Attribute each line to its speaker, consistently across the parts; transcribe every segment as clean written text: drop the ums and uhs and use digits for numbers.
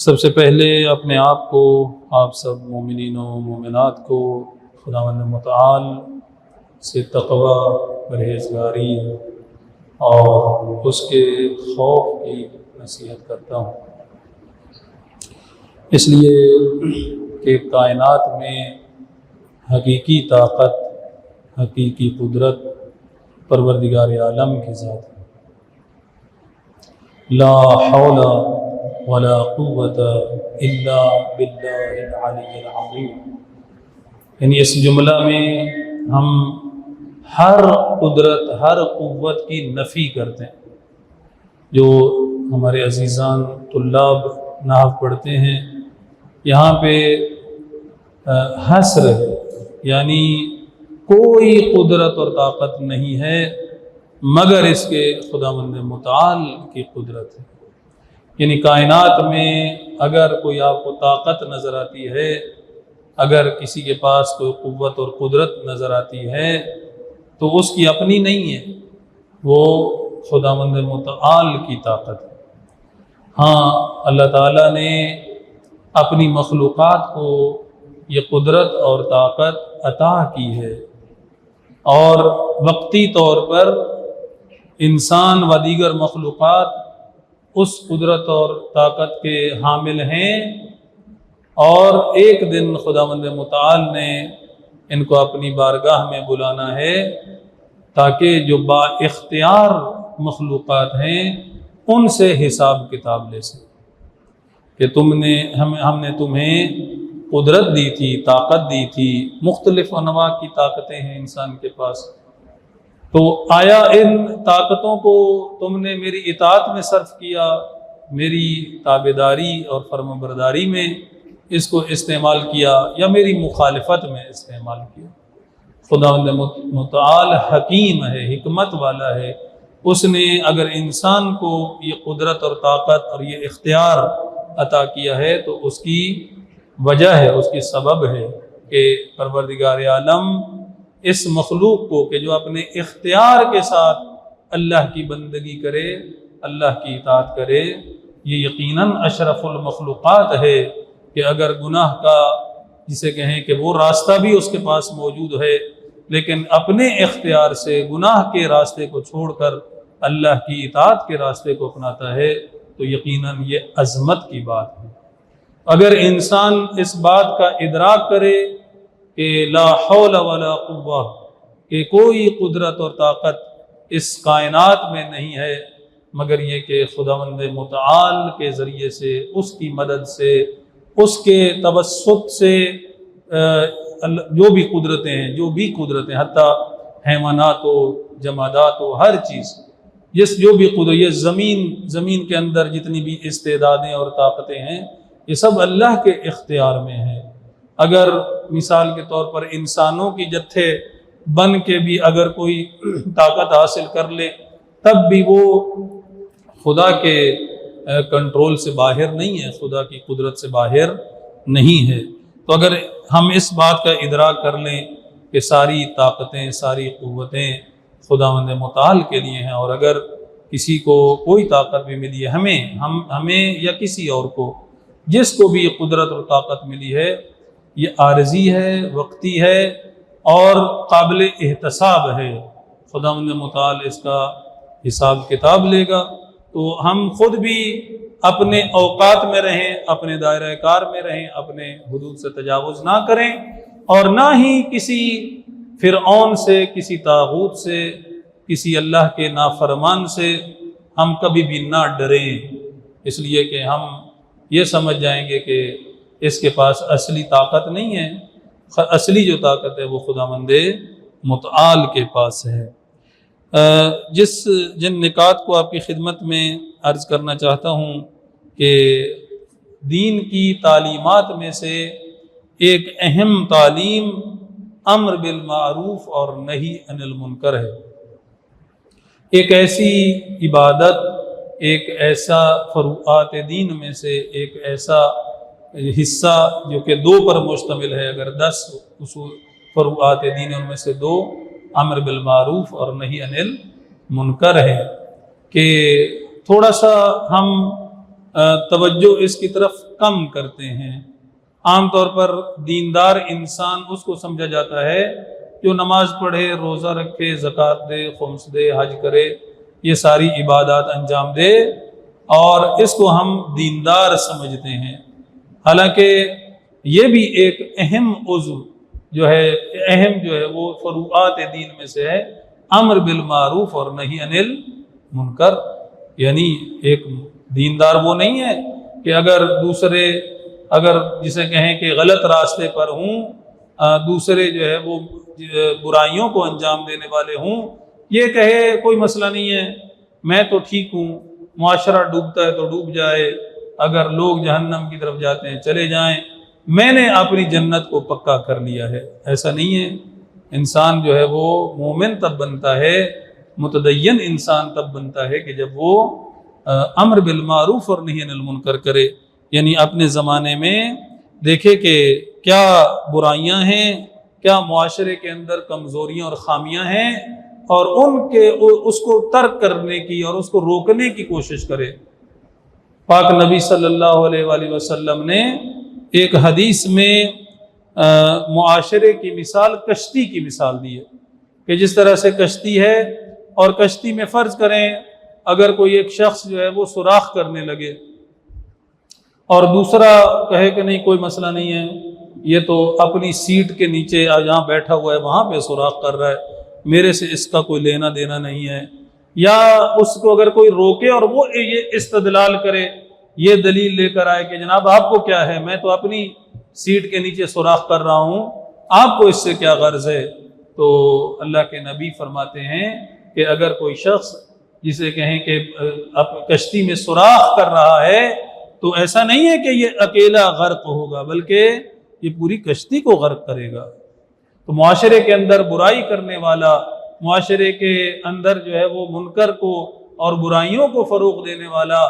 Speaker 1: سب سے پہلے اپنے آپ کو، آپ سب مومنین و مومنات کو خداوند متعال سے تقوی، پرہیزگاری اور اس کے خوف کی نصیحت کرتا ہوں، اس لیے کہ کائنات میں حقیقی طاقت، حقیقی قدرت پروردگار عالم کی ذات ہے۔ لا حول ولا قوت الا باللہ العلی العظیم، یعنی اس جملہ میں ہم ہر قدرت، ہر قوت کی نفی کرتے ہیں۔ جو ہمارے عزیزان طلاب نحو پڑھتے ہیں، یہاں پہ حصر ہے، یعنی کوئی قدرت اور طاقت نہیں ہے مگر اس کے خداوند متعال کی قدرت ہے۔ یعنی کائنات میں اگر کوئی آپ کو طاقت نظر آتی ہے، اگر کسی کے پاس کوئی قوت اور قدرت نظر آتی ہے تو اس کی اپنی نہیں ہے، وہ خداوند متعال کی طاقت ہے۔ ہاں، اللہ تعالیٰ نے اپنی مخلوقات کو یہ قدرت اور طاقت عطا کی ہے، اور وقتی طور پر انسان و دیگر مخلوقات اس قدرت اور طاقت کے حامل ہیں، اور ایک دن خداوند متعال نے ان کو اپنی بارگاہ میں بلانا ہے تاکہ جو با اختیار مخلوقات ہیں ان سے حساب کتاب لے سکے کہ ہم نے تمہیں قدرت دی تھی، طاقت دی تھی، مختلف انواع کی طاقتیں ہیں انسان کے پاس، تو آیا ان طاقتوں کو تم نے میری اطاعت میں صرف کیا، میری تابعداری اور فرمانبرداری میں اس کو استعمال کیا، یا میری مخالفت میں استعمال کیا؟ خداوند متعال حکیم ہے، حکمت والا ہے۔ اس نے اگر انسان کو یہ قدرت اور طاقت اور یہ اختیار عطا کیا ہے تو اس کی وجہ ہے، اس کی سبب ہے کہ پروردگار عالم اس مخلوق کو کہ جو اپنے اختیار کے ساتھ اللہ کی بندگی کرے، اللہ کی اطاعت کرے، یہ یقیناً اشرف المخلوقات ہے کہ اگر گناہ کا جسے کہیں کہ وہ راستہ بھی اس کے پاس موجود ہے، لیکن اپنے اختیار سے گناہ کے راستے کو چھوڑ کر اللہ کی اطاعت کے راستے کو اپناتا ہے تو یقیناً یہ عظمت کی بات ہے۔ اگر انسان اس بات کا ادراک کرے کہ لا حول ولا قوہ، کہ کوئی قدرت اور طاقت اس کائنات میں نہیں ہے مگر یہ کہ خداوند متعال کے ذریعے سے، اس کی مدد سے، اس کے توسط سے جو بھی قدرتیں حتیٰ حیوانات و جمادات و ہر چیز، جو بھی قدرت، یہ زمین کے اندر جتنی بھی استعدادیں اور طاقتیں ہیں، یہ سب اللہ کے اختیار میں ہیں۔ اگر مثال کے طور پر انسانوں کی جتھے بن کے بھی اگر کوئی طاقت حاصل کر لے، تب بھی وہ خدا کے کنٹرول سے باہر نہیں ہے، خدا کی قدرت سے باہر نہیں ہے۔ تو اگر ہم اس بات کا ادراک کر لیں کہ ساری طاقتیں، ساری قوتیں خداوند متعال کے لیے ہیں، اور اگر کسی کو کوئی طاقت بھی ملی ہے، ہمیں یا کسی اور کو، جس کو بھی یہ قدرت اور طاقت ملی ہے، یہ عارضی ہے، وقتی ہے اور قابل احتساب ہے۔ خداوند متعال اس کا حساب کتاب لے گا، تو ہم خود بھی اپنے اوقات میں رہیں، اپنے دائرہ کار میں رہیں، اپنے حدود سے تجاوز نہ کریں، اور نہ ہی کسی فرعون سے، کسی طاغوت سے، کسی اللہ کے نافرمان سے ہم کبھی بھی نہ ڈریں، اس لیے کہ ہم یہ سمجھ جائیں گے کہ اس کے پاس اصلی طاقت نہیں ہے، اصلی جو طاقت ہے وہ خداوند متعال کے پاس ہے۔ جن نکات کو آپ کی خدمت میں عرض کرنا چاہتا ہوں کہ دین کی تعلیمات میں سے ایک اہم تعلیم امر بالمعروف اور نہی عن المنکر ہے۔ ایک ایسی عبادت، ایک ایسا فروعات دین میں سے ایک ایسا حصہ جو کہ 2 پر مشتمل ہے، اگر 10 اصول فروعات دین ان میں سے 2 امر بالمعروف اور نہی عن المنکر ہے، کہ تھوڑا سا ہم توجہ اس کی طرف کم کرتے ہیں۔ عام طور پر دیندار انسان اس کو سمجھا جاتا ہے جو نماز پڑھے، روزہ رکھے، زکوٰۃ دے، خمس دے، حج کرے، یہ ساری عبادات انجام دے، اور اس کو ہم دیندار سمجھتے ہیں۔ حالانکہ یہ بھی ایک اہم عضو جو ہے وہ فروعات دین میں سے ہے، امر بالمعروف اور نہی عن المنکر۔ یعنی ایک دیندار وہ نہیں ہے کہ اگر جسے کہیں کہ غلط راستے پر ہوں، دوسرے جو ہے وہ برائیوں کو انجام دینے والے ہوں، یہ کہے کوئی مسئلہ نہیں ہے، میں تو ٹھیک ہوں، معاشرہ ڈوبتا ہے تو ڈوب جائے، اگر لوگ جہنم کی طرف جاتے ہیں چلے جائیں، میں نے اپنی جنت کو پکا کر لیا ہے۔ ایسا نہیں ہے۔ انسان جو ہے وہ مومن تب بنتا ہے، متدین انسان تب بنتا ہے کہ جب وہ امر بالمعروف اور نہی عن المنکر کرے۔ یعنی اپنے زمانے میں دیکھے کہ کیا برائیاں ہیں، کیا معاشرے کے اندر کمزوریاں اور خامیاں ہیں، اور اس کو ترک کرنے کی اور اس کو روکنے کی کوشش کرے۔ پاک نبی صلی اللہ علیہ وآلہ وسلم نے ایک حدیث میں معاشرے کی مثال کشتی کی مثال دی ہے کہ جس طرح سے کشتی ہے، اور کشتی میں فرض کریں اگر کوئی ایک شخص جو ہے وہ سوراخ کرنے لگے اور دوسرا کہے کہ نہیں کوئی مسئلہ نہیں ہے، یہ تو اپنی سیٹ کے نیچے جہاں بیٹھا ہوا ہے وہاں پہ سوراخ کر رہا ہے، میرے سے اس کا کوئی لینا دینا نہیں ہے، یا اس کو اگر کوئی روکے اور وہ یہ استدلال کرے، یہ دلیل لے کر آئے کہ جناب آپ کو کیا ہے، میں تو اپنی سیٹ کے نیچے سوراخ کر رہا ہوں، آپ کو اس سے کیا غرض ہے؟ تو اللہ کے نبی فرماتے ہیں کہ اگر کوئی شخص جسے کہیں کہ کشتی میں سوراخ کر رہا ہے تو ایسا نہیں ہے کہ یہ اکیلا غرق ہوگا، بلکہ یہ پوری کشتی کو غرق کرے گا۔ تو معاشرے کے اندر برائی کرنے والا، معاشرے کے اندر جو ہے وہ منکر کو اور برائیوں کو فروغ دینے والا،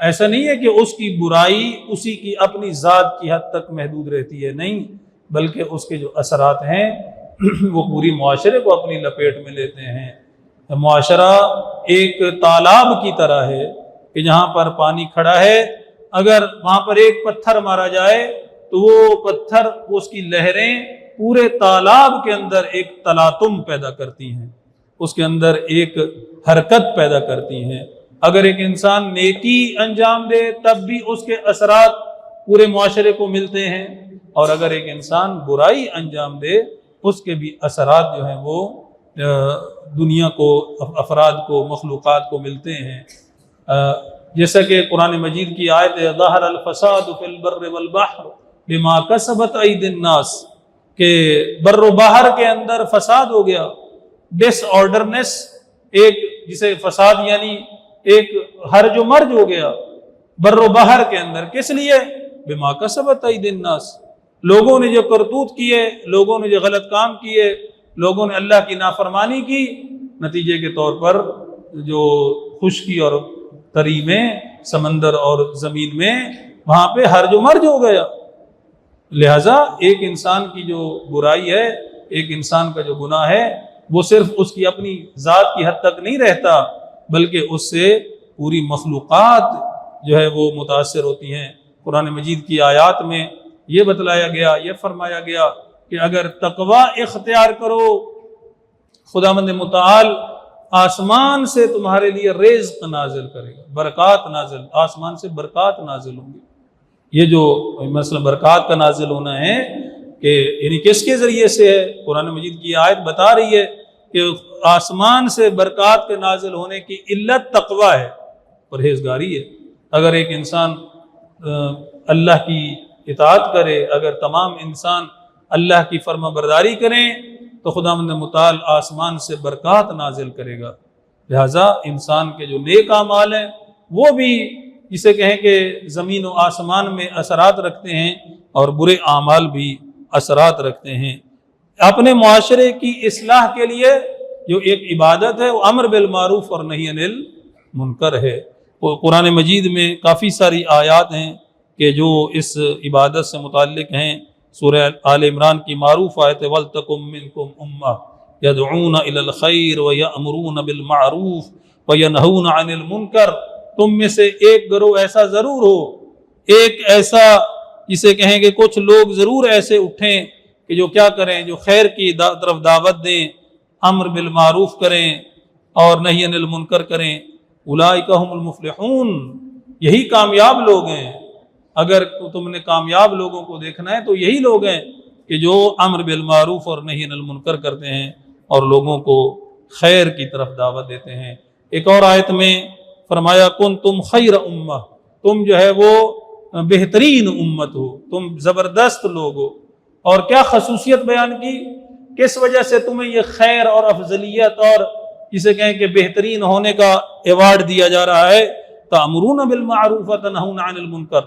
Speaker 1: ایسا نہیں ہے کہ اس کی برائی اسی کی اپنی ذات کی حد تک محدود رہتی ہے، نہیں، بلکہ اس کے جو اثرات ہیں وہ پوری معاشرے کو اپنی لپیٹ میں لیتے ہیں۔ معاشرہ ایک تالاب کی طرح ہے کہ جہاں پر پانی کھڑا ہے، اگر وہاں پر ایک پتھر مارا جائے تو وہ پتھر، اس کی لہریں پورے تالاب کے اندر ایک تلاطم پیدا کرتی ہیں، اس کے اندر ایک حرکت پیدا کرتی ہیں۔ اگر ایک انسان نیکی انجام دے تب بھی اس کے اثرات پورے معاشرے کو ملتے ہیں، اور اگر ایک انسان برائی انجام دے اس کے بھی اثرات جو ہیں وہ دنیا کو، افراد کو، مخلوقات کو ملتے ہیں۔ جیسا کہ قرآن مجید کی آیت ہے ظہر الفساد فی البر والبحر بما کسبت ایدی الناس، کہ بر و بحر کے اندر فساد ہو گیا، ڈس آرڈرنس، ایک جسے فساد یعنی ایک ہرج و مرج ہو گیا بر و بحر کے اندر، کس لیے؟ بما کسبت ایدی الناس، لوگوں نے جو کرتوت کیے، لوگوں نے جو غلط کام کیے، لوگوں نے اللہ کی نافرمانی کی، نتیجے کے طور پر جو خشکی اور تری میں، سمندر اور زمین میں، وہاں پہ ہرج و مرج ہو گیا۔ لہٰذا ایک انسان کی جو برائی ہے، ایک انسان کا جو گناہ ہے، وہ صرف اس کی اپنی ذات کی حد تک نہیں رہتا، بلکہ اس سے پوری مخلوقات جو ہے وہ متاثر ہوتی ہیں۔ قرآن مجید کی آیات میں یہ بتلایا گیا، یہ فرمایا گیا کہ اگر تقوی اختیار کرو، خداوند متعال آسمان سے تمہارے لیے رزق نازل کرے گا، برکات نازل، آسمان سے برکات نازل ہوں گی۔ یہ جو مثلا برکات کا نازل ہونا ہے کہ یعنی کس کے ذریعے سے ہے؟ قرآن مجید کی آیت بتا رہی ہے کہ آسمان سے برکات کے نازل ہونے کی علت تقوی ہے، پرہیزگاری ہے۔ اگر ایک انسان اللہ کی اطاعت کرے، اگر تمام انسان اللہ کی فرما برداری کریں تو خداوند متعال آسمان سے برکات نازل کرے گا۔ لہٰذا انسان کے جو نیک اعمال ہیں وہ بھی جسے کہیں کہ زمین و آسمان میں اثرات رکھتے ہیں، اور برے اعمال بھی اثرات رکھتے ہیں۔ اپنے معاشرے کی اصلاح کے لیے جو ایک عبادت ہے وہ امر بالمعروف اور نہی عن المنکر ہے۔ قرآن مجید میں کافی ساری آیات ہیں کہ جو اس عبادت سے متعلق ہیں۔ سورہ آل عمران کی معروف آیت ہے وَلْتَكُمْ مِنْكُمْ أُمَّةٌ يَدْعُونَ إِلَى الْخَيْرِ وَيَأْمُرُونَ بِالْمَعْرُوفِ وَيَنْهَوْنَ عَنِ الْمُنْكَرِ تم میں سے ایک گروہ ایسا ضرور ہو، ایک ایسا جسے کہیں کہ کچھ لوگ ضرور ایسے اٹھیں کہ جو کیا کریں، جو خیر کی طرف دعوت دیں، امر بالمعروف کریں اور نہی عن المنکر کریں۔ اولئک هم المفلحون، یہی کامیاب لوگ ہیں۔ اگر تم نے کامیاب لوگوں کو دیکھنا ہے تو یہی لوگ ہیں کہ جو امر بالمعروف اور نہی عن المنکر کرتے ہیں اور لوگوں کو خیر کی طرف دعوت دیتے ہیں۔ ایک اور آیت میں فرمایا کنتم خیر امہ، تم جو ہے وہ بہترین امت ہو، تم زبردست لوگ ہو۔ اور کیا خصوصیت بیان کی، کس وجہ سے تمہیں یہ خیر اور افضلیت اور جسے کہیں کہ بہترین ہونے کا ایوارڈ دیا جا رہا ہے؟ تأمرون بالمعروف وتنہون عن المنکر،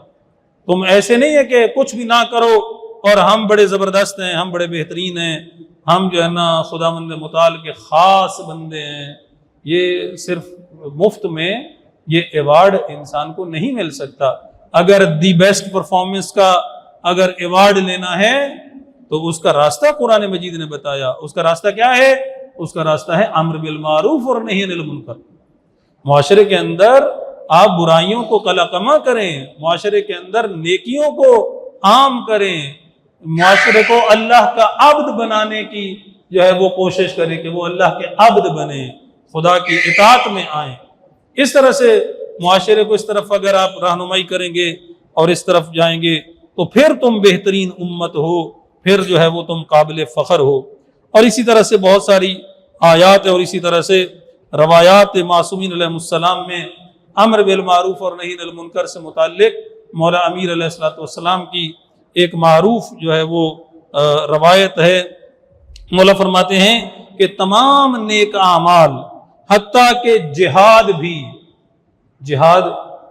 Speaker 1: تم ایسے نہیں ہے کہ کچھ بھی نہ کرو اور ہم بڑے زبردست ہیں، ہم بڑے بہترین ہیں، ہم جو ہے نا خداوند متعال کے خاص بندے ہیں۔ یہ صرف مفت میں یہ ایوارڈ انسان کو نہیں مل سکتا۔ اگر دی بیسٹ پرفارمنس کا اگر ایوارڈ لینا ہے تو اس کا راستہ قرآن مجید نے بتایا۔ اس کا راستہ کیا ہے؟ اس کا راستہ ہے امر بالمعروف اور نہی عن المنکر۔ معاشرے کے اندر آپ برائیوں کو قلقمہ کریں، معاشرے کے اندر نیکیوں کو عام کریں، معاشرے کو اللہ کا عبد بنانے کی جو ہے وہ کوشش کریں کہ وہ اللہ کے عبد بنیں، خدا کی اطاعت میں آئیں۔ اس طرح سے معاشرے کو اس طرف اگر آپ رہنمائی کریں گے اور اس طرف جائیں گے تو پھر تم بہترین امت ہو، پھر جو ہے وہ تم قابل فخر ہو۔ اور اسی طرح سے بہت ساری آیات اور اسی طرح سے روایات معصومین علیہ السلام میں امر بالمعروف اور نہی عن المنکر سے متعلق مولا امیر علیہ السلام کی ایک معروف جو ہے وہ روایت ہے۔ مولا فرماتے ہیں کہ تمام نیک اعمال حتیٰ کہ جہاد بھی، جہاد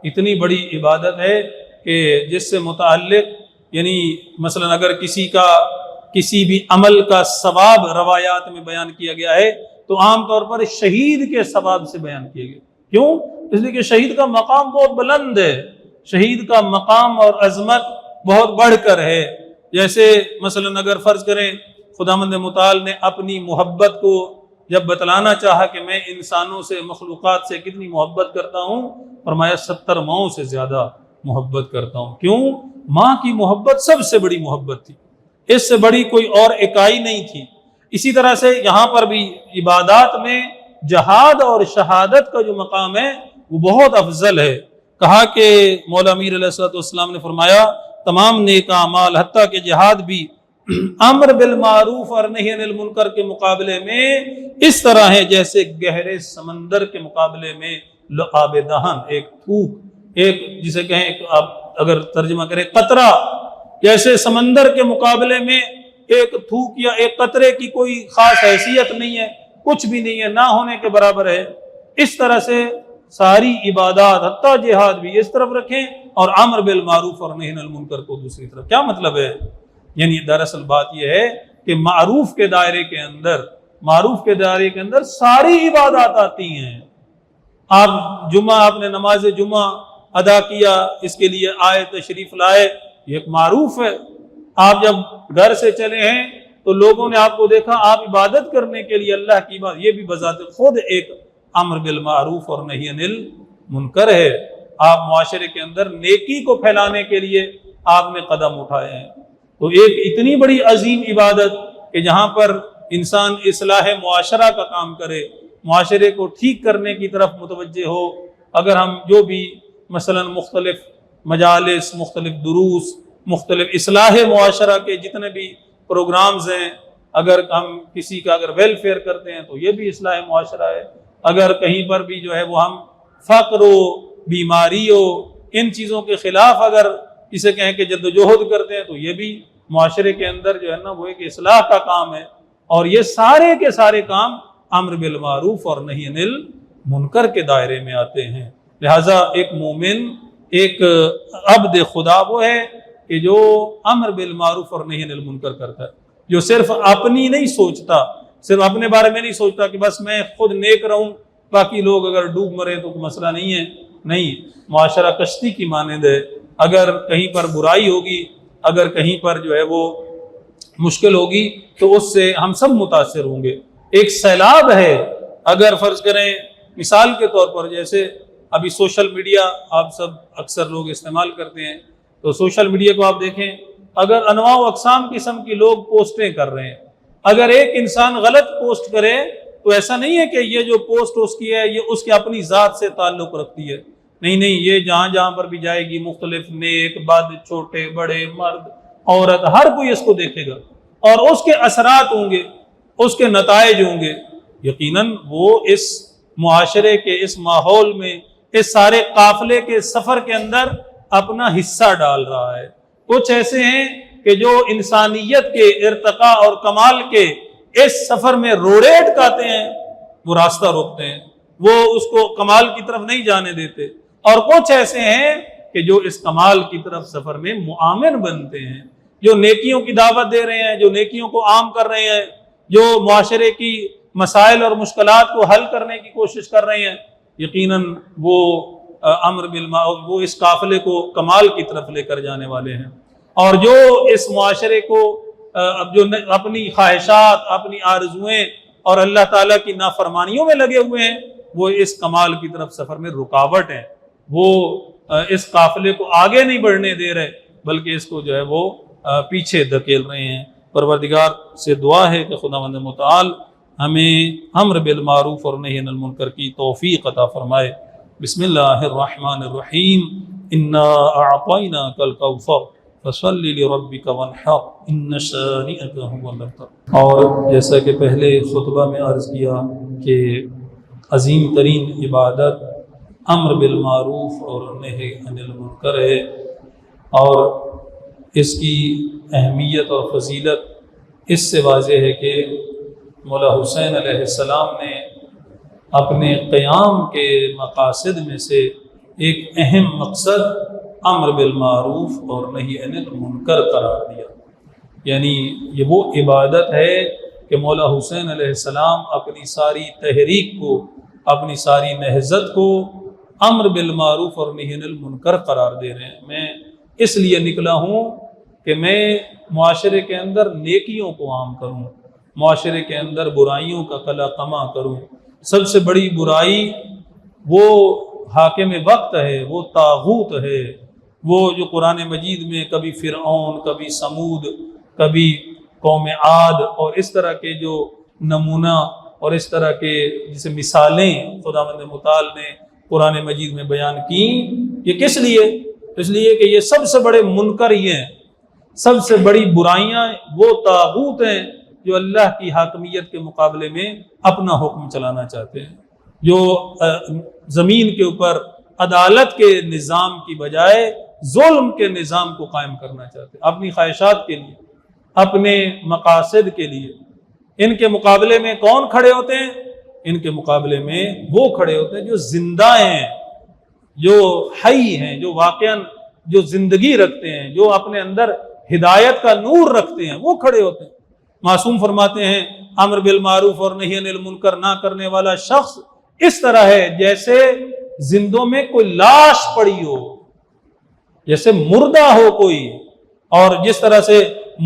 Speaker 1: اتنی بڑی عبادت ہے کہ جس سے متعلق یعنی مثلا اگر کسی بھی عمل کا ثواب روایات میں بیان کیا گیا ہے تو عام طور پر شہید کے ثواب سے بیان کیا گیا۔ کیوں؟ اس لیے کہ شہید کا مقام بہت بلند ہے، شہید کا مقام اور عظمت بہت بڑھ کر ہے۔ جیسے مثلا اگر فرض کریں خداوند متعال نے اپنی محبت کو جب بتلانا چاہا کہ میں انسانوں سے، مخلوقات سے کتنی محبت کرتا ہوں، فرمایا 70 ماؤں سے زیادہ محبت کرتا ہوں۔ کیوں؟ ماں کی محبت سب سے بڑی محبت تھی، اس سے بڑی کوئی اور اکائی نہیں تھی۔ اسی طرح سے یہاں پر بھی عبادات میں جہاد اور شہادت کا جو مقام ہے وہ بہت افضل ہے۔ کہا کہ مولا امیر علیہ السلام نے فرمایا تمام نیک اعمال حتیٰ کہ جہاد بھی امر بالمعروف اور نہی عن المنکر کے مقابلے میں اس طرح ہے جیسے گہرے سمندر کے مقابلے میں لعاب دہن، ایک تھوک، ایک جسے کہیں آپ اگر ترجمہ کریں قطرہ، جیسے سمندر کے مقابلے میں ایک تھوک یا ایک قطرے کی کوئی خاص حیثیت نہیں ہے، کچھ بھی نہیں ہے، نہ ہونے کے برابر ہے۔ اس طرح سے ساری عبادات حتیٰ جہاد بھی اس طرف رکھیں اور امر بالمعروف اور نہی عن المنکر کو دوسری طرف۔ کیا مطلب ہے؟ یعنی دراصل بات یہ ہے کہ معروف کے دائرے کے اندر ساری عبادات آتی ہیں۔ آپ نے نماز جمعہ ادا کیا، اس کے لیے آئے، تشریف لائے، یہ ایک معروف ہے۔ آپ جب گھر سے چلے ہیں تو لوگوں نے آپ کو دیکھا، آپ عبادت کرنے کے لیے اللہ کی عبادت، یہ بھی بذات خود ایک امر بالمعروف اور نہی عن المنکر ہے۔ آپ معاشرے کے اندر نیکی کو پھیلانے کے لیے آپ نے قدم اٹھائے ہیں۔ تو ایک اتنی بڑی عظیم عبادت کہ جہاں پر انسان اصلاح معاشرہ کا کام کرے، معاشرے کو ٹھیک کرنے کی طرف متوجہ ہو۔ اگر ہم جو بھی مثلا مختلف مجالس، مختلف دروس، مختلف اصلاح معاشرہ کے جتنے بھی پروگرامز ہیں، اگر ہم کسی کا اگر ویلفیئر کرتے ہیں تو یہ بھی اصلاح معاشرہ ہے۔ اگر کہیں پر بھی جو ہے وہ ہم فقر و بیماری ہو، ان چیزوں کے خلاف اگر اسے کہیں کہ جدوجہد کرتے ہیں تو یہ بھی معاشرے کے اندر جو ہے نا وہ ایک اصلاح کا کام ہے۔ اور یہ سارے کے سارے کام امر بالمعروف اور نہی عن المنکر کے دائرے میں آتے ہیں۔ لہٰذا ایک مومن، ایک عبد خدا وہ ہے کہ جو امر بالمعروف اور نہی عن المنکر کرتا ہے، جو صرف اپنی نہیں سوچتا، صرف اپنے بارے میں نہیں سوچتا کہ بس میں خود نیک رہوں، باقی لوگ اگر ڈوب مرے تو کوئی مسئلہ نہیں ہے۔ نہیں، معاشرہ کشتی کی مانند ہے، اگر کہیں پر برائی ہوگی، اگر کہیں پر جو ہے وہ مشکل ہوگی تو اس سے ہم سب متاثر ہوں گے۔ ایک سیلاب ہے، اگر فرض کریں مثال کے طور پر جیسے ابھی سوشل میڈیا آپ سب اکثر لوگ استعمال کرتے ہیں، تو سوشل میڈیا کو آپ دیکھیں، اگر انواع و اقسام قسم کی لوگ پوسٹیں کر رہے ہیں، اگر ایک انسان غلط پوسٹ کرے تو ایسا نہیں ہے کہ یہ جو پوسٹ اس کی ہے یہ اس کی اپنی ذات سے تعلق رکھتی ہے، نہیں، یہ جہاں جہاں پر بھی جائے گی، مختلف نیک بد، چھوٹے بڑے، مرد عورت، ہر کوئی اس کو دیکھے گا اور اس کے اثرات ہوں گے، اس کے نتائج ہوں گے۔ یقیناً وہ اس معاشرے کے اس ماحول میں اس سارے قافلے کے سفر کے اندر اپنا حصہ ڈال رہا ہے۔ کچھ ایسے ہیں کہ جو انسانیت کے ارتقاء اور کمال کے اس سفر میں روڑے اٹکاتے ہیں، وہ راستہ روکتے ہیں، وہ اس کو کمال کی طرف نہیں جانے دیتے، اور کچھ ایسے ہیں کہ جو اس کمال کی طرف سفر میں معاون بنتے ہیں، جو نیکیوں کی دعوت دے رہے ہیں، جو نیکیوں کو عام کر رہے ہیں، جو معاشرے کی مسائل اور مشکلات کو حل کرنے کی کوشش کر رہے ہیں۔ یقیناً وہ امر بالمعروف، وہ اس قافلے کو کمال کی طرف لے کر جانے والے ہیں، اور جو اس معاشرے کو جو اپنی خواہشات، اپنی آرزوئیں اور اللہ تعالیٰ کی نافرمانیوں میں لگے ہوئے ہیں، وہ اس کمال کی طرف سفر میں رکاوٹ ہیں، وہ اس قافلے کو آگے نہیں بڑھنے دے رہے بلکہ اس کو جو ہے وہ پیچھے دھکیل رہے ہیں۔ پروردگار سے دعا ہے کہ خداوند متعال ہمیں امر بالمعروف اور نہی عن المنکر کی توفیق عطا فرمائے۔ بسم اللہ الرحمن الرحیم، انا اعطیناک الکوثر فصل لربک وانحر ان شانئک هو الابتر۔ اور جیسا کہ پہلے خطبہ میں عرض کیا کہ عظیم ترین عبادت امر بالمعروف اور نہی عن المنکر ہے، اور اس کی اہمیت اور فضیلت اس سے واضح ہے کہ مولا حسین علیہ السلام نے اپنے قیام کے مقاصد میں سے ایک اہم مقصد امر بالمعروف اور نہی عن المنکر قرار دیا، یعنی یہ وہ عبادت ہے کہ مولا حسین علیہ السلام اپنی ساری تحریک کو، اپنی ساری نہضت کو امر بالمعروف اور نہی عن المنکر قرار دے رہے ہیں۔ میں اس لیے نکلا ہوں کہ میں معاشرے کے اندر نیکیوں کو عام کروں، معاشرے کے اندر برائیوں کا قلع قمع کروں۔ سب سے بڑی برائی وہ حاکم وقت ہے، وہ طاغوت ہے، وہ جو قرآن مجید میں کبھی فرعون، کبھی سمود، کبھی قوم عاد اور اس طرح کے جو نمونہ اور اس طرح کے جسے مثالیں خداوند متعال نے قرآن مجید میں بیان کی، یہ کس لیے؟ اس لیے کہ یہ سب سے بڑے منکر یہ ہیں، سب سے بڑی برائیاں وہ طاغوت ہیں جو اللہ کی حاکمیت کے مقابلے میں اپنا حکم چلانا چاہتے ہیں، جو زمین کے اوپر عدالت کے نظام کی بجائے ظلم کے نظام کو قائم کرنا چاہتے ہیں، اپنی خواہشات کے لیے، اپنے مقاصد کے لیے۔ ان کے مقابلے میں کون کھڑے ہوتے ہیں؟ ان کے مقابلے میں وہ کھڑے ہوتے ہیں جو زندہ ہیں، جو حی ہیں، جو واقعاً جو زندگی رکھتے ہیں، جو اپنے اندر ہدایت کا نور رکھتے ہیں، وہ کھڑے ہوتے ہیں۔ معصوم فرماتے ہیں امر بالمعروف اور نہی عن المنکر نہ کرنے والا شخص اس طرح ہے جیسے زندوں میں کوئی لاش پڑی ہو، جیسے مردہ ہو کوئی، اور جس طرح سے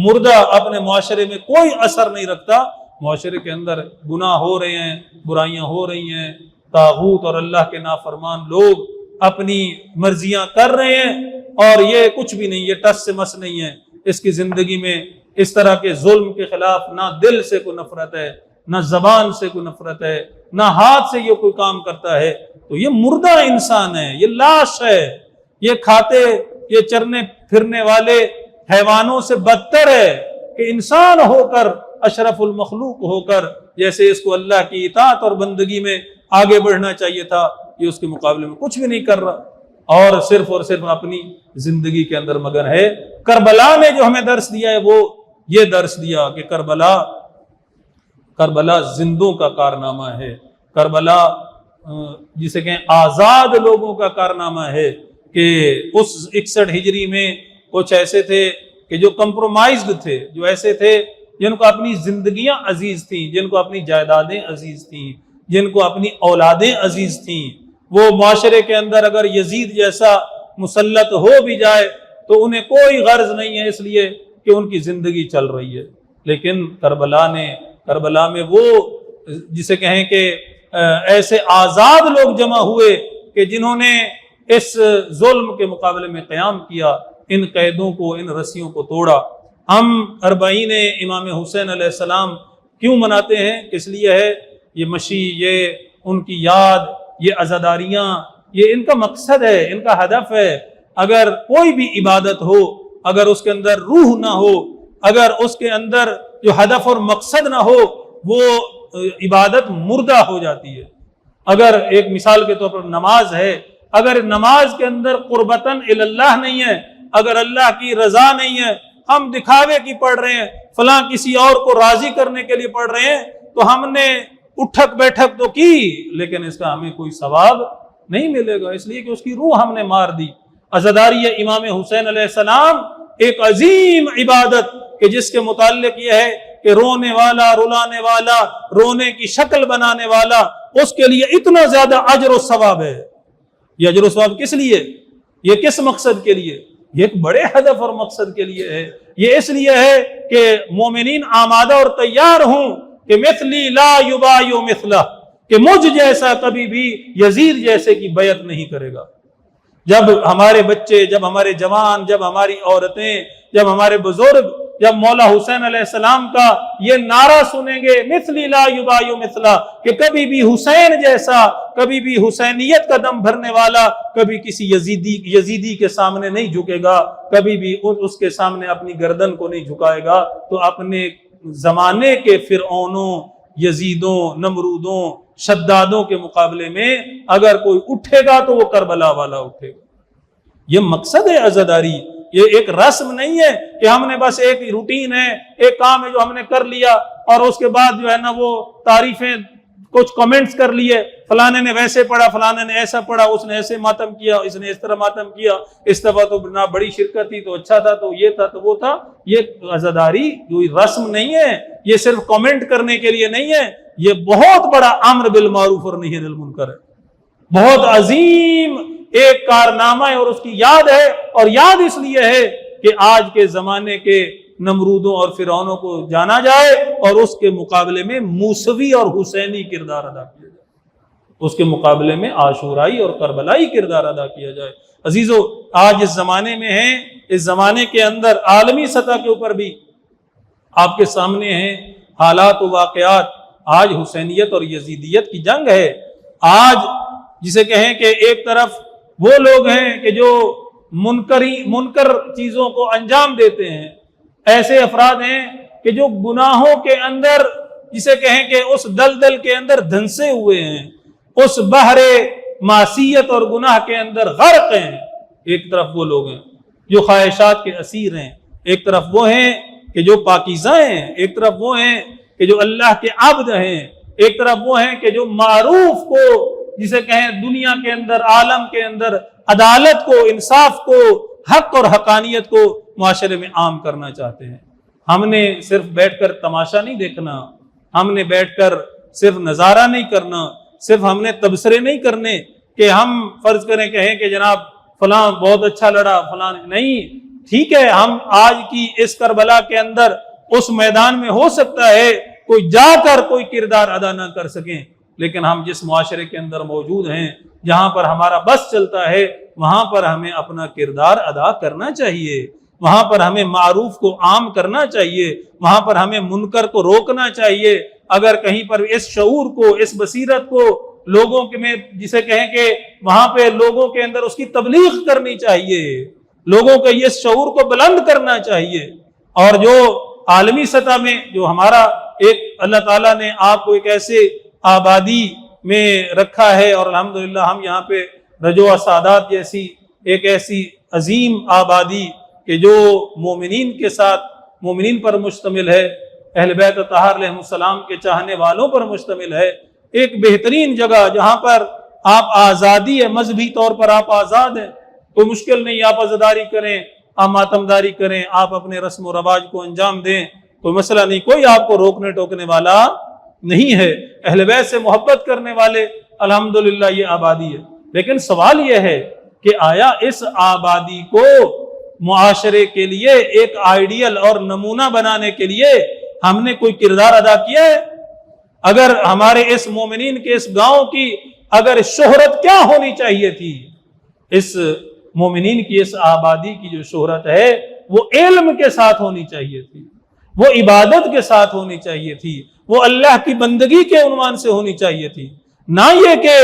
Speaker 1: مردہ اپنے معاشرے میں کوئی اثر نہیں رکھتا، معاشرے کے اندر گناہ ہو رہے ہیں، برائیاں ہو رہی ہیں، طاغوت اور اللہ کے نافرمان لوگ اپنی مرضیاں کر رہے ہیں، اور یہ کچھ بھی نہیں، یہ ٹس سے مس نہیں ہے۔ اس کی زندگی میں اس طرح کے ظلم کے خلاف نہ دل سے کوئی نفرت ہے، نہ زبان سے کوئی نفرت ہے، نہ ہاتھ سے یہ کوئی کام کرتا ہے، تو یہ مردہ انسان ہے، یہ لاش ہے، یہ کھاتے، یہ چرنے پھرنے والے حیوانوں سے بدتر ہے کہ انسان ہو کر، اشرف المخلوق ہو کر، جیسے اس کو اللہ کی اطاعت اور بندگی میں آگے بڑھنا چاہیے تھا، یہ اس کے مقابلے میں کچھ بھی نہیں کر رہا، اور صرف اپنی زندگی کے اندر مگن ہے۔ کربلا نے جو ہمیں درس دیا ہے وہ یہ درس دیا کہ کربلا زندوں کا کارنامہ ہے، کربلا جسے کہیں آزاد لوگوں کا کارنامہ ہے، کہ اس 61 ہجری میں کچھ ایسے تھے کہ جو کمپرومائزڈ تھے، جو ایسے تھے جن کو اپنی زندگیاں عزیز تھیں، جن کو اپنی جائیدادیں عزیز تھیں، جن کو اپنی اولادیں عزیز تھیں، وہ معاشرے کے اندر اگر یزید جیسا مسلط ہو بھی جائے تو انہیں کوئی غرض نہیں ہے، اس لیے کہ ان کی زندگی چل رہی ہے۔ لیکن کربلا میں وہ جسے کہیں کہ ایسے آزاد لوگ جمع ہوئے کہ جنہوں نے اس ظلم کے مقابلے میں قیام کیا، ان قیدوں کو، ان رسیوں کو توڑا۔ ہم اربعین امام حسین علیہ السلام کیوں مناتے ہیں؟ کس لیے ہے؟ یہ مشی، یہ ان کی یاد، یہ عزاداریاں، یہ ان کا مقصد ہے، ان کا ہدف ہے۔ اگر کوئی بھی عبادت ہو، اگر اس کے اندر روح نہ ہو، اگر اس کے اندر جو ہدف اور مقصد نہ ہو، وہ عبادت مردہ ہو جاتی ہے۔ اگر ایک مثال کے طور پر نماز ہے، اگر نماز کے اندر قربتاً اللہ نہیں ہے، اگر اللہ کی رضا نہیں ہے، ہم دکھاوے کی پڑھ رہے ہیں، فلاں کسی اور کو راضی کرنے کے لیے پڑھ رہے ہیں، تو ہم نے اٹھک بیٹھک تو کی، لیکن اس کا ہمیں کوئی ثواب نہیں ملے گا، اس لیے کہ اس کی روح ہم نے مار دی۔ عزاداری امام حسین علیہ السلام ایک عظیم عبادت کہ جس کے متعلق یہ ہے کہ رونے والا، رلانے والا، رونے کی شکل بنانے والا، اس کے لیے اتنا زیادہ اجر و ثواب ہے۔ یہ اجر و ثواب کس لیے؟ یہ کس مقصد کے لیے؟ یہ ایک بڑے ہدف اور مقصد کے لیے ہے۔ یہ اس لیے ہے کہ مومنین آمادہ اور تیار ہوں کہ مثلی لا یبایع مثلہ، کہ مجھ جیسا کبھی بھی یزید جیسے کی بیعت نہیں کرے گا۔ جب ہمارے بچے، جب ہمارے جوان، جب ہماری عورتیں، جب ہمارے بزرگ، جب مولا حسین علیہ السلام کا یہ نعرہ سنیں گے مثلی لا یبایع مثلہ، کہ کبھی بھی حسین جیسا، کبھی بھی حسینیت کا دم بھرنے والا کبھی کسی یزیدی کے سامنے نہیں جھکے گا، کبھی بھی اس کے سامنے اپنی گردن کو نہیں جھکائے گا، تو اپنے زمانے کے فرعونوں، یزیدوں، نمرودوں، شدادوں کے مقابلے میں اگر کوئی اٹھے گا تو وہ کربلا والا اٹھے گا۔ یہ مقصد ہے عزاداری، یہ ایک رسم نہیں ہے کہ ہم نے بس ایک روٹین ہے، ایک کام ہے جو ہم نے کر لیا اور اس کے بعد جو ہے نا وہ تعریفیں، کچھ کمنٹس کر لیے، فلانے نے ویسے پڑھا، فلانے نے ایسا پڑھا، اس نے ایسے ماتم کیا، اس نے اس طرح ماتم کیا، اس دفعہ تو نہ بڑی شرکت تھی تو اچھا تھا، تو یہ تھا تو وہ تھا۔ یہ عزاداری کوئی رسم نہیں ہے، یہ صرف کمنٹ کرنے کے لیے نہیں ہے، یہ بہت بڑا امر بالمعروف اور نہی عن المنکر ہے، بہت عظیم ایک کارنامہ ہے، اور اس کی یاد ہے، اور یاد اس لیے ہے کہ آج کے زمانے کے نمرودوں اور فرعونوں کو جانا جائے اور اس کے مقابلے میں موسوی اور حسینی کردار ادا کیا جائے، اس کے مقابلے میں عاشورائی اور کربلائی کردار ادا کیا جائے۔ عزیزو، آج اس زمانے میں ہیں، اس زمانے کے اندر عالمی سطح کے اوپر بھی آپ کے سامنے ہیں حالات و واقعات۔ آج حسینیت اور یزیدیت کی جنگ ہے۔ آج جسے کہیں کہ ایک طرف وہ لوگ ہیں کہ جو منکر چیزوں کو انجام دیتے ہیں، ایسے افراد ہیں کہ جو گناہوں کے اندر، جسے کہیں کہ اس دلدل کے اندر دھنسے ہوئے ہیں، اس بحر معصیت اور گناہ کے اندر غرق ہیں۔ ایک طرف وہ لوگ ہیں جو خواہشات کے اسیر ہیں، ایک طرف وہ ہیں کہ جو پاکیزہ ہیں، ایک طرف وہ ہیں کہ جو اللہ کے عبد ہیں، ایک طرف وہ ہیں کہ جو معروف کو، جسے کہیں دنیا کے اندر، عالم کے اندر عدالت کو، انصاف کو، حق اور حقانیت کو معاشرے میں عام کرنا چاہتے ہیں۔ ہم نے صرف بیٹھ کر تماشا نہیں دیکھنا، ہم نے بیٹھ کر صرف نظارہ نہیں کرنا، صرف ہم نے تبصرے نہیں کرنے کہ ہم فرض کریں کہیں کہ جناب فلاں بہت اچھا لڑا، فلاں نہیں۔ ٹھیک ہے، ہم آج کی اس کربلا کے اندر اس میدان میں ہو سکتا ہے کوئی جا کر کوئی کردار ادا نہ کر سکیں، لیکن ہم جس معاشرے کے اندر موجود ہیں، جہاں پر ہمارا بس چلتا ہے، وہاں پر ہمیں اپنا کردار ادا کرنا چاہیے، وہاں پر ہمیں معروف کو عام کرنا چاہیے، وہاں پر ہمیں منکر کو روکنا چاہیے۔ اگر کہیں پر اس شعور کو، اس بصیرت کو لوگوں کے میں، جسے کہیں کہ وہاں پہ لوگوں کے اندر اس کی تبلیغ کرنی چاہیے، لوگوں کے اس شعور کو بلند کرنا چاہیے۔ اور جو عالمی سطح میں جو ہمارا ایک اللہ تعالیٰ نے آپ کو ایک ایسے آبادی میں رکھا ہے، اور الحمدللہ ہم یہاں پہ رجوع سعادات جیسی ایک ایسی عظیم آبادی کہ جو مومنین کے ساتھ، مومنین پر مشتمل ہے، اہل بیت اطہار علیہ السلام کے چاہنے والوں پر مشتمل ہے، ایک بہترین جگہ جہاں پر آپ آزادی ہے، مذہبی طور پر آپ آزاد ہیں، کوئی مشکل نہیں، آپ عزاداری کریں، آپ ماتمداری کریں، آپ اپنے رسم و رواج کو انجام دیں، کوئی مسئلہ نہیں، کوئی آپ کو روکنے ٹوکنے والا نہیں ہے۔ اہل بیت سے محبت کرنے والے الحمدللہ یہ آبادی ہے، لیکن سوال یہ ہے کہ آیا اس آبادی کو معاشرے کے لیے ایک آئیڈیل اور نمونہ بنانے کے لیے ہم نے کوئی کردار ادا کیا ہے؟ اگر ہمارے اس مومنین کے اس گاؤں کی اگر شہرت کیا ہونی چاہیے تھی، اس مومنین کی اس آبادی کی جو شہرت ہے وہ علم کے ساتھ ہونی چاہیے تھی، وہ عبادت کے ساتھ ہونی چاہیے تھی، وہ اللہ کی بندگی کے عنوان سے ہونی چاہیے تھی، نہ یہ کہ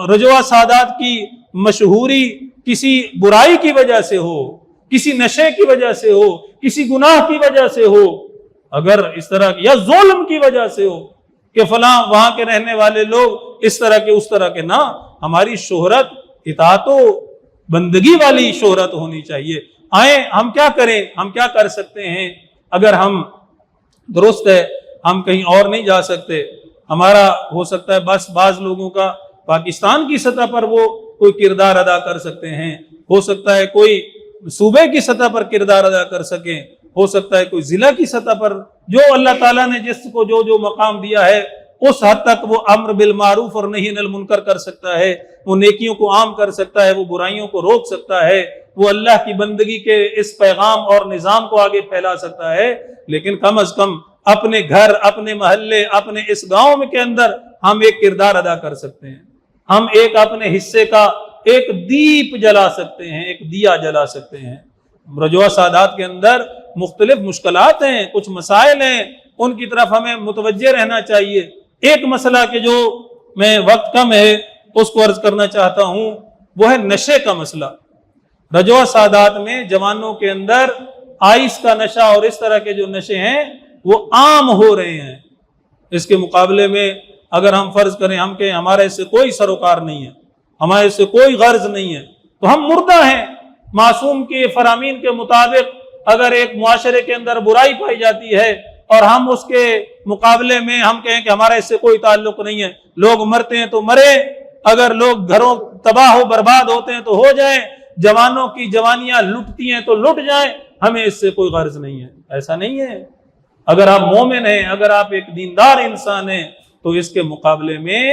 Speaker 1: رجوع سادات کی مشہوری کسی برائی کی وجہ سے ہو، کسی نشے کی وجہ سے ہو، کسی گناہ کی وجہ سے ہو، اگر اس طرح یا ظلم کی وجہ سے ہو کہ فلاں وہاں کے رہنے والے لوگ اس طرح کے اس طرح کے، نہ، ہماری شہرت اطاعت و بندگی والی شہرت ہونی چاہیے۔ آئیں ہم کیا کریں، ہم کیا کر سکتے ہیں؟ اگر ہم، درست ہے ہم کہیں اور نہیں جا سکتے، ہمارا ہو سکتا ہے بس بعض لوگوں کا پاکستان کی سطح پر وہ کوئی کردار ادا کر سکتے ہیں، ہو سکتا ہے کوئی صوبے کی سطح پر کردار ادا کر سکیں، ہو سکتا ہے کوئی ضلع کی سطح پر، جو اللہ تعالیٰ نے جس کو جو مقام دیا ہے اس حد تک وہ امر بالمعروف اور نہی عن المنکر کر سکتا ہے، وہ نیکیوں کو عام کر سکتا ہے، وہ برائیوں کو روک سکتا ہے، وہ اللہ کی بندگی کے اس پیغام اور نظام کو آگے پھیلا سکتا ہے۔ لیکن کم از کم اپنے گھر، اپنے محلے، اپنے اس گاؤں میں کے اندر ہم ایک کردار ادا کر سکتے ہیں، ہم ایک اپنے حصے کا ایک دیپ جلا سکتے ہیں، ایک دیا جلا سکتے ہیں۔ رجوع سادات کے اندر مختلف مشکلات ہیں، کچھ مسائل ہیں، ان کی طرف ہمیں متوجہ رہنا چاہیے۔ ایک مسئلہ کہ جو میں وقت کم ہے اس کو عرض کرنا چاہتا ہوں، وہ ہے نشے کا مسئلہ۔ رجوع سادات میں جوانوں کے اندر آئس کا نشہ اور اس طرح کے جو نشے ہیں وہ عام ہو رہے ہیں۔ اس کے مقابلے میں اگر ہم فرض کریں ہم کہ ہمارا اس سے کوئی سروکار نہیں ہے، ہمارے اس سے کوئی غرض نہیں ہے، تو ہم مردہ ہیں۔ معصوم کے فرامین کے مطابق اگر ایک معاشرے کے اندر برائی پائی جاتی ہے اور ہم اس کے مقابلے میں ہم کہیں کہ ہمارا اس سے کوئی تعلق نہیں ہے، لوگ مرتے ہیں تو مرے، اگر لوگ گھروں تباہ و برباد ہوتے ہیں تو ہو جائیں، جوانوں کی جوانیاں لٹتی ہیں تو لٹ جائیں، ہمیں اس سے کوئی غرض نہیں ہے، ایسا نہیں ہے۔ اگر آپ مومن ہیں، اگر آپ ایک دیندار انسان ہیں، تو اس کے مقابلے میں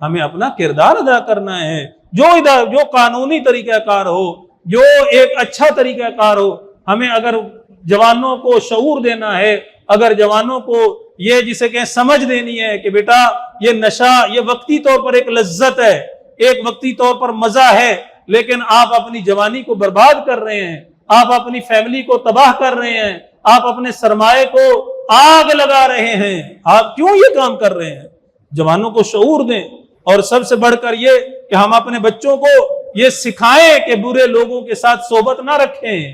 Speaker 1: ہمیں اپنا کردار ادا کرنا ہے۔ جو قانونی طریقہ کار ہو، جو ایک اچھا طریقہ کار ہو، ہمیں اگر جوانوں کو شعور دینا ہے، اگر جوانوں کو یہ جسے کہیں سمجھ دینی ہے کہ بیٹا یہ نشہ یہ وقتی طور پر ایک لذت ہے، ایک وقتی طور پر مزہ ہے، لیکن آپ اپنی جوانی کو برباد کر رہے ہیں، آپ اپنی فیملی کو تباہ کر رہے ہیں، آپ اپنے سرمایہ کو آگ لگا رہے ہیں، آپ کیوں یہ کام کر رہے ہیں؟ جوانوں کو شعور دیں، اور سب سے بڑھ کر یہ کہ ہم اپنے بچوں کو یہ سکھائیں کہ برے لوگوں کے ساتھ صحبت نہ رکھیں،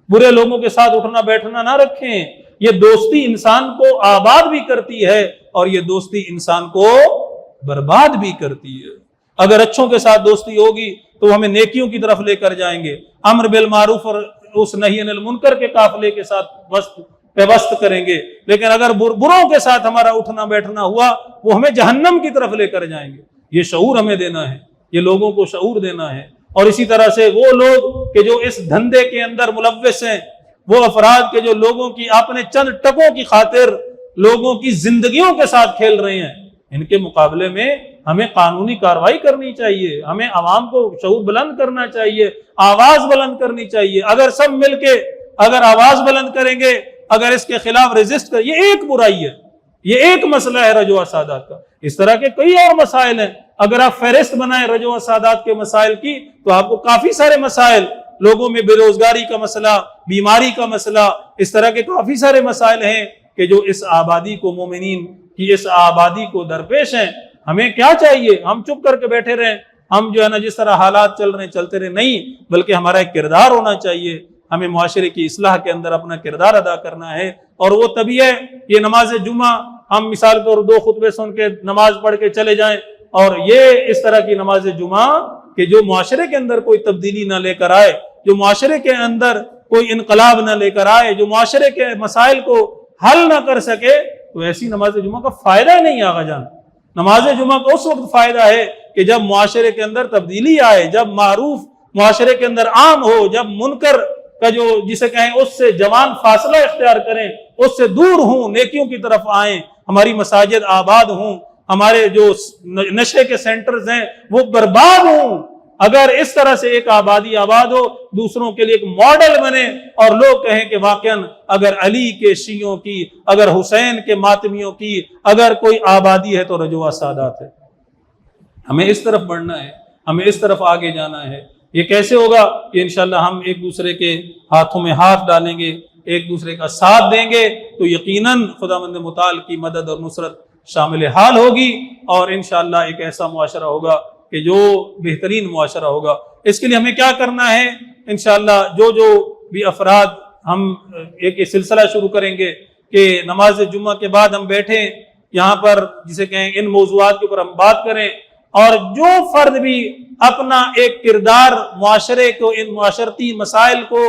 Speaker 1: برے لوگوں کے ساتھ اٹھنا بیٹھنا نہ رکھیں۔ یہ دوستی انسان کو آباد بھی کرتی ہے اور یہ دوستی انسان کو برباد بھی کرتی ہے۔ اگر اچھوں کے ساتھ دوستی ہوگی تو ہمیں نیکیوں کی طرف لے کر جائیں گے، امر بالمعروف اور اس نہی عن المنکر کے قافلے کے ساتھ پیوست کریں گے، لیکن اگر بروں کے ساتھ ہمارا اٹھنا بیٹھنا ہوا وہ ہمیں جہنم کی طرف لے کر جائیں گے۔ یہ شعور ہمیں دینا ہے، یہ لوگوں کو شعور دینا ہے۔ اور اسی طرح سے وہ لوگ کہ جو اس دھندے کے اندر ملوث ہیں، وہ افراد کے جو لوگوں کی اپنے چند ٹکوں کی خاطر لوگوں کی زندگیوں کے ساتھ کھیل رہے ہیں، ان کے مقابلے میں ہمیں قانونی کارروائی کرنی چاہیے، ہمیں عوام کو شعور بلند کرنا چاہیے، آواز بلند کرنی چاہیے۔ اگر سب مل کے اگر آواز بلند کریں گے، اگر اس کے خلاف ریزسٹ کریں، یہ ایک برائی ہے، یہ ایک مسئلہ ہے رجوع سادات کا۔ اس طرح کے کئی اور مسائل ہیں، اگر آپ فہرست بنائیں رجوع سادات کے مسائل کی تو آپ کو کافی سارے مسائل، لوگوں میں بے روزگاری کا مسئلہ، بیماری کا مسئلہ، اس طرح کے کافی سارے مسائل ہیں کہ جو اس آبادی کو، مومنین کی اس آبادی کو درپیش ہیں۔ ہمیں کیا چاہیے؟ ہم چپ کر کے بیٹھے رہیں، ہم جو ہے نا جس طرح حالات چل رہے ہیں چلتے رہے؟ نہیں، بلکہ ہمارا ایک کردار ہونا چاہیے، ہمیں معاشرے کی اصلاح کے اندر اپنا کردار ادا کرنا ہے، اور وہ تبھی ہے یہ نماز جمعہ ہم مثال کے طور 2 خطبے سن کے نماز پڑھ کے چلے جائیں، اور یہ اس طرح کی نماز جمعہ کہ جو معاشرے کے اندر کوئی تبدیلی نہ لے کر آئے، جو معاشرے کے اندر کوئی انقلاب نہ لے کر آئے، جو معاشرے کے مسائل کو حل نہ کر سکے، تو ایسی نماز جمعہ کا فائدہ ہی نہیں آقا جان۔ نماز جمعہ کا اس وقت فائدہ ہے کہ جب معاشرے کے اندر تبدیلی آئے، جب معروف معاشرے کے اندر عام ہو، جب منکر کا جو جسے کہیں اس سے جوان فاصلہ اختیار کریں، اس سے دور ہوں، نیکیوں کی طرف آئیں، ہماری مساجد آباد ہوں، ہمارے جو نشے کے سینٹرز ہیں وہ برباد ہوں۔ اگر اس طرح سے ایک آبادی آباد ہو، دوسروں کے لیے ایک ماڈل بنے، اور لوگ کہیں کہ واقعاً اگر علی کے شیعوں کی، اگر حسین کے ماتمیوں کی اگر کوئی آبادی ہے تو رجوع سادات ہے۔ ہمیں اس طرف بڑھنا ہے، ہمیں اس طرف آگے جانا ہے۔ یہ کیسے ہوگا؟ کہ انشاءاللہ ہم ایک دوسرے کے ہاتھوں میں ہاتھ ڈالیں گے، ایک دوسرے کا ساتھ دیں گے تو یقیناً خداوند متعال کی مدد اور نصرت شامل حال ہوگی، اور انشاءاللہ ایک ایسا معاشرہ ہوگا کہ جو بہترین معاشرہ ہوگا۔ اس کے لیے ہمیں کیا کرنا ہے؟ انشاءاللہ جو بھی افراد ہم ایک سلسلہ شروع کریں گے کہ نماز جمعہ کے بعد ہم بیٹھیں یہاں پر، جسے کہیں ان موضوعات کے اوپر ہم بات کریں، اور جو فرد بھی اپنا ایک کردار معاشرے کو، ان معاشرتی مسائل کو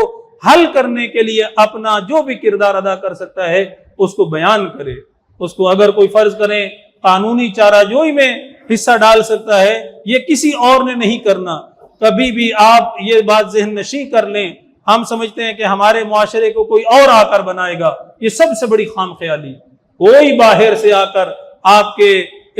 Speaker 1: حل کرنے کے لیے اپنا جو بھی کردار ادا کر سکتا ہے اس کو بیان کرے۔ اس کو اگر کوئی فرض کریں قانونی چارہ جوئی میں حصہ ڈال سکتا ہے، یہ کسی اور نے نہیں کرنا۔ کبھی بھی آپ یہ بات ذہن نشین کر لیں، ہم سمجھتے ہیں کہ ہمارے معاشرے کو کوئی اور آ کر بنائے گا، یہ سب سے بڑی خام خیالی۔ کوئی باہر سے آ کر آپ کے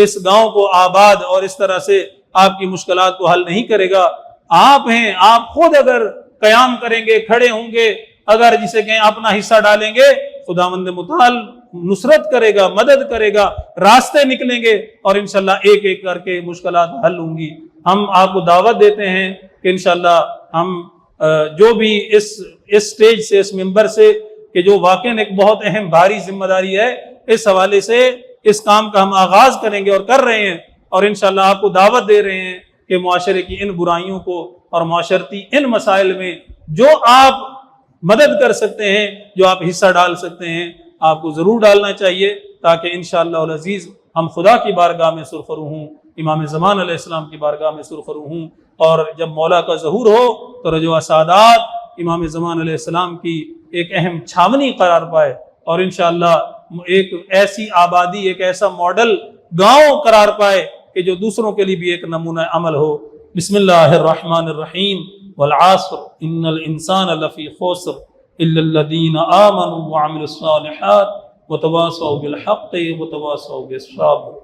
Speaker 1: اس گاؤں کو آباد اور اس طرح سے آپ کی مشکلات کو حل نہیں کرے گا۔ آپ ہیں، آپ خود اگر قیام کریں گے، کھڑے ہوں گے، اگر جسے کہیں اپنا حصہ ڈالیں گے، خداوند متعال نصرت کرے گا، مدد کرے گا، راستے نکلیں گے، اور انشاءاللہ ایک ایک کر کے مشکلات حل ہوں گی۔ ہم آپ کو دعوت دیتے ہیں کہ انشاءاللہ ہم جو بھی اس سٹیج سے، اس ممبر سے، کہ جو واقعاً ایک بہت اہم بھاری ذمہ داری ہے، اس حوالے سے اس کام کا ہم آغاز کریں گے اور کر رہے ہیں، اور انشاءاللہ آپ کو دعوت دے رہے ہیں کہ معاشرے کی ان برائیوں کو اور معاشرتی ان مسائل میں جو آپ مدد کر سکتے ہیں، جو آپ حصہ ڈال سکتے ہیں، آپ کو ضرور ڈالنا چاہیے، تاکہ انشاءاللہ العزیز ہم خدا کی بارگاہ میں سرخرو ہوں، امام زمان علیہ السلام کی بارگاہ میں سرخرو ہوں، اور جب مولا کا ظہور ہو تو رجوع سعادات امام زمان علیہ السلام کی ایک اہم چھاونی قرار پائے، اور انشاءاللہ ایک ایسی آبادی، ایک ایسا ماڈل گاؤں قرار پائے کہ جو دوسروں کے لیے بھی ایک نمونہ عمل ہو۔ بسم اللہ الرحمن الرحیم، والعصر ان الانسان لفی خسر الا الذین آمنوا وعملوا الصالحات وتواصوا بالحق وتواصوا بالصبر۔